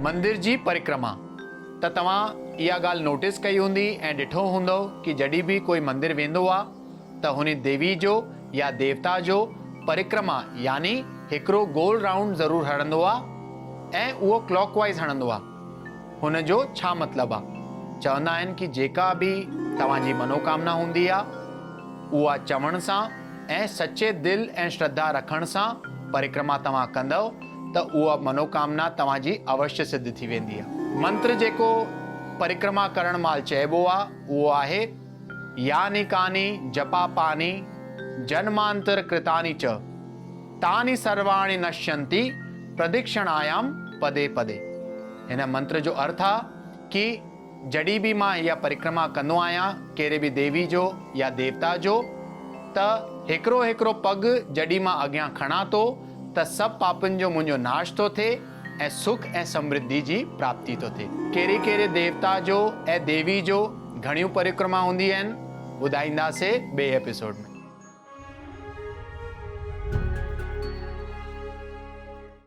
मंदिर जी परिक्रमा। त तव्हां इहा ॻाल्हि नोटिस कई हूंदी ऐं ॾिठो हूंदो कि जॾहिं बि कोई मंदिर वेंदो आहे त हुन देवी जो या देवता जो परिक्रमा यानी हिकिड़ो गोल राउंड ज़रूरु हणंदो आहे ऐं उहो क्लॉकवाइज़ हणंदो आहे। हुन जो छा मतिलबु आहे? चवंदा आहिनि कि जेका बि तव्हांजी मनोकामना हूंदी आहे उहा चवण सां ऐं सचे दिलि ऐं श्रद्धा रखण सां परिक्रमा तव्हां कंदव त उहा मनोकामना तव्हांजी अवश्य सिद्ध थी वेंदी आहे। मंत्र जेको परिक्रमा करण महिल चइबो आहे उहो आहे यानि कानि जपा पानि जन्मांतर कृतानि च तानि सर्वाणि नश्यन्ति प्रदक्षिणायाम पदे पदे। हिन मंत्र जो अर्थ आहे कि जॾहिं बि मां इहा परिक्रमा कंदो आहियां कहिड़े बि देवी जो या देवता जो त हिकिड़ो हिकिड़ो पग जॾहिं मां अॻियां खणा थो त सभु पापनि जो मुंहिंजो नाश थो थिए ऐं सुख ऐं समृद्धि जी प्राप्ति थो थिए। कहिड़े कहिड़े देवता जो ऐं देवी जो घणियूं परिक्रमा हूंदियूं आहिनि ॿुधाईंदासीं ॿिए एपिसोड में।